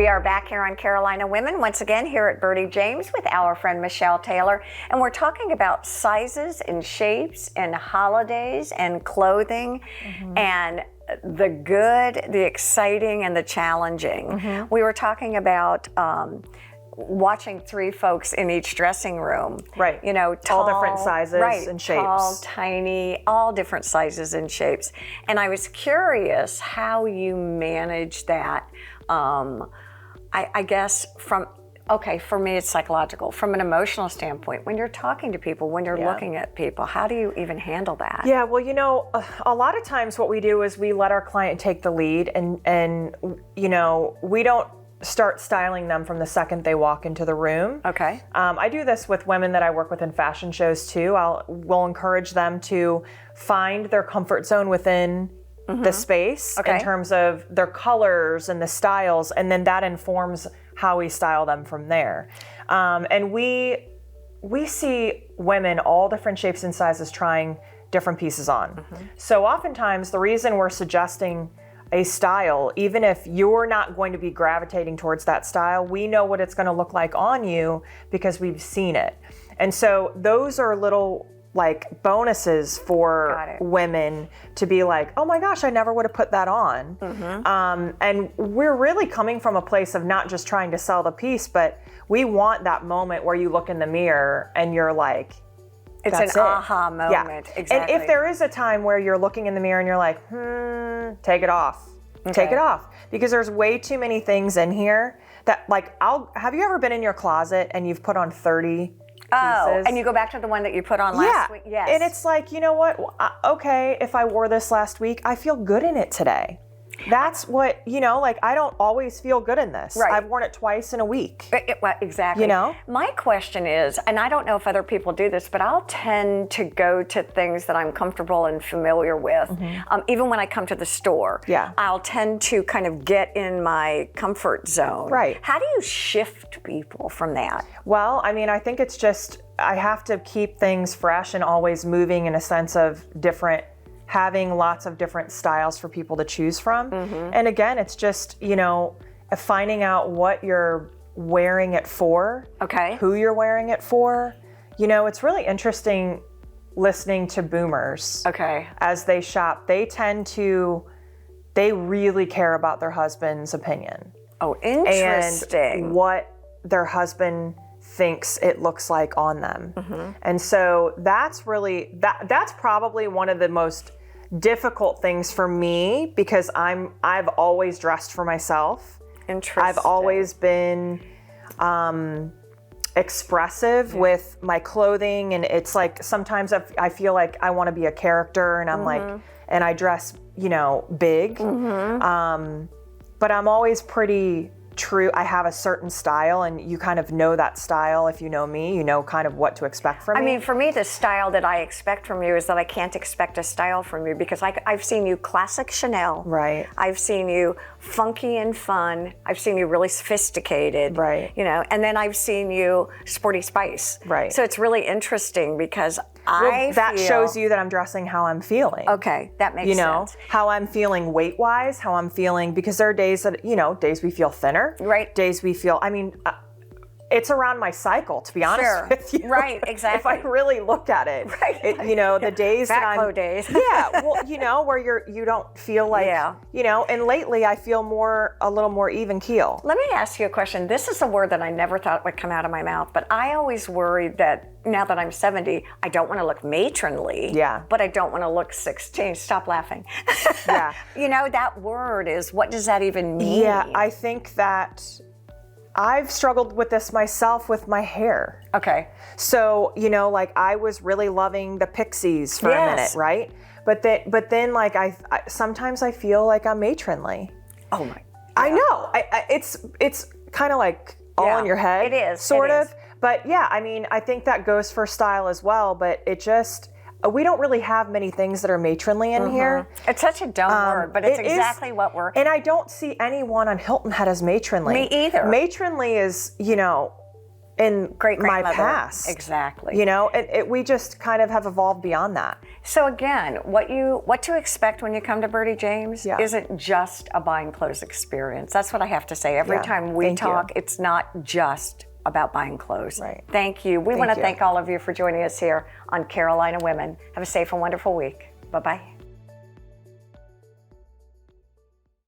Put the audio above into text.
We are back here on Carolina Women, once again here at Birdie James with our friend Michelle Taylor, and we're talking about sizes and shapes and holidays and clothing and the good, the exciting, and the challenging. We were talking about watching three folks in each dressing room. Right. You know, tall, all different sizes and shapes. Tall, tiny, all different sizes and shapes. And I was curious how you manage that. I guess for me it's psychological. From an emotional standpoint, when you're talking to people, when you're looking at people, how do you even handle that? Yeah, well, you know, a lot of times what we do is we let our client take the lead and you know, we don't start styling them from the second they walk into the room. Okay. I do this with women that I work with in fashion shows too. We'll encourage them to find their comfort zone within the space in terms of their colors and the styles, and then that informs how we style them from there. And we see women all different shapes and sizes trying different pieces on. So oftentimes the reason we're suggesting a style, even if you're not going to be gravitating towards that style, we know what it's going to look like on you because we've seen it. And so those are little like bonuses for women to be like, oh my gosh, I never would have put that on. And we're really coming from a place of not just trying to sell the piece, but we want that moment where you look in the mirror and you're like, it's an aha moment. Exactly. And if there is a time where you're looking in the mirror and you're like, take it off. Take it off. Because there's way too many things in here that like, have you ever been in your closet and you've put on 30 pieces? And you go back to the one that you put on last week? Yes. And it's like, you know what? Okay, if I wore this last week, I feel good in it today. That's what, you know, like I don't always feel good in this. Right. I've worn it twice in a week. Well, exactly. You know? My question is, and I don't know if other people do this, but I'll tend to go to things that I'm comfortable and familiar with. Even when I come to the store, I'll tend to kind of get in my comfort zone. Right. How do you shift people from that? Well, I mean, I think it's just, I have to keep things fresh and always moving in a sense of having lots of different styles for people to choose from. And again, it's just, you know, finding out what you're wearing it for, who you're wearing it for. You know, it's really interesting listening to boomers as they shop. They really care about their husband's opinion. Oh, interesting. And what their husband thinks it looks like on them. And so that's really, that's probably one of the most difficult things for me because I've always dressed for myself. Interesting. I've always been expressive with my clothing, and it's like sometimes I feel like I want to be a character, and I'm like, and I dress, you know, big. But I'm always pretty true. I have a certain style, and you kind of know that style. If you know me, you know kind of what to expect from me. I mean, for me, the style that I expect from you is that I can't expect a style from you because I've seen you classic Chanel. Right. I've seen you funky and fun. I've seen you really sophisticated. Right. You know, and then I've seen you sporty spice. Right. So it's really interesting because that shows you that I'm dressing how I'm feeling. Okay, that makes sense. You know, how I'm feeling weight-wise, how I'm feeling, because there are days that, you know, days we feel thinner. Right. Days we feel, I mean, it's around my cycle, to be honest with you. Right, exactly. If I really looked at it. Right. You know, the days that I'm... Fat days. Well, you know, where you don't feel like, you know, and lately I feel a little more even keel. Let me ask you a question. This is a word that I never thought would come out of my mouth, but I always worried that now that I'm 70, I don't want to look matronly, but I don't want to look 16. Stop laughing. You know, that word is, what does that even mean? Yeah, I think that I've struggled with this myself with my hair. Okay. So, you know, like I was really loving the pixies for a minute, right? But then like I sometimes I feel like I'm matronly. Oh my. I know. It's kind of like all in your head. It is. Sort of. But yeah, I mean, I think that goes for style as well, but it just, we don't really have many things that are matronly in here. It's such a dumb word, but it's exactly what we're... And I don't see anyone on Hilton Head as matronly. Me either. Matronly is, you know, in my past. Exactly. You know, we just kind of have evolved beyond that. So again, what to expect when you come to Birdie James isn't just a buying clothes experience. That's what I have to say. Every time we talk, it's not just about buying clothes. Right. Thank you. We want to thank all of you for joining us here on Carolina Women. Have a safe and wonderful week. Bye-bye.